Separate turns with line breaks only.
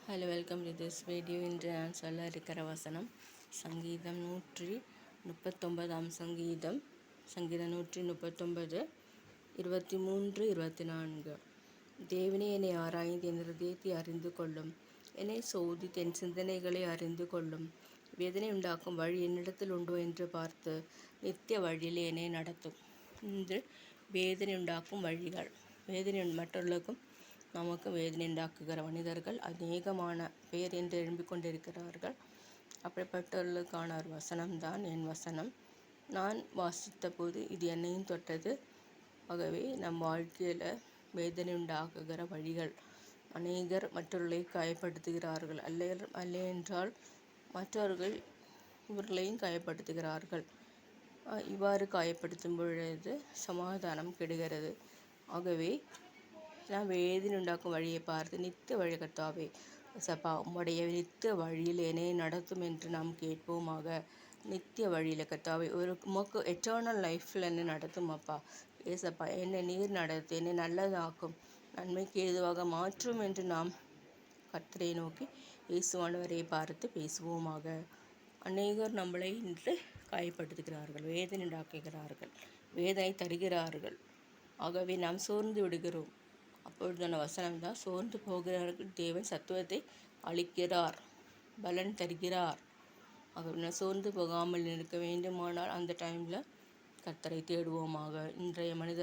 Hello, welcome to this video. இன்று நான் சொல்ல இருக்கிற வசனம் சங்கீதம் 139 சங்கீதம் 139 23 24. தேவனே, என்னை ஆராய்ந்து என் இதயத்தை அறிந்து கொள்ளும். என்னை சோதித்து என் சிந்தனைகளை அறிந்து கொள்ளும். வேதனை உண்டாக்கும் வழி என்னிடத்தில் உண்டோ என்று பார்த்து நித்திய வழியிலே என்னை நடத்தும். இன்று வேதனை உண்டாக்கும் வழிகள், வேதனை மற்றவர்களுக்கும் நமக்கு வேதனை உண்டாக்குகிற மனிதர்கள் அநேகமான பேர் என்று எழும்பிக் கொண்டிருக்கிறார்கள். அப்படிப்பட்டவர்களுக்கான ஒரு வசனம்தான் என் வசனம். நான் வாசித்த போது இது என்னையும் தொட்டது. ஆகவே நம் வாழ்க்கையில் வேதனை உண்டாக்குகிற வழிகள், அநேகர் மற்றவர்களை காயப்படுத்துகிறார்கள், அல்ல என்றால் மற்றவர்கள் இவர்களையும் காயப்படுத்துகிறார்கள். இவ்வாறு காயப்படுத்தும் பொழுது சமாதானம் கெடுகிறது. ஆகவே நான் வேதனை உண்டாக்கும் வழியை பார்த்து நித்திய வழி கர்த்தாவே சப்பா உம்முடைய நித்திய வழியில் என்னை நடத்தும் என்று நாம் கேட்போமாக. நித்திய வழியில் கர்த்தாவே உமக்கு எட்டர்னல் லைஃப்பில் என்னை நடத்தும் அப்பா. ஏசப்பா, என்னை நீர் நடத்து, என்னை நல்லதாக்கும், நன்மைக்கு ஏதுவாக மாற்றும் என்று நாம் கர்த்தரை நோக்கி இயேசுவானவரை பார்த்து பேசுவோமாக. அநேகர் நம்மளை இன்று காயப்படுத்துகிறார்கள், வேதனை உண்டாக்குகிறார்கள், வேதனை தருகிறார்கள். ஆகவே நாம் சோர்ந்து விடுகிறோம். அப்பொழுதான வசனம்தான், சோர்ந்து போகிறார்கள் தேவன் சத்துவத்தை அளிக்கிறார், பலன் தருகிறார். ஆகவே நான் சோர்ந்து போகாமல் இருக்க வேண்டுமானால் அந்த டைமில் கர்த்தரை தேடுவோமாக. இன்றைய மனிதர்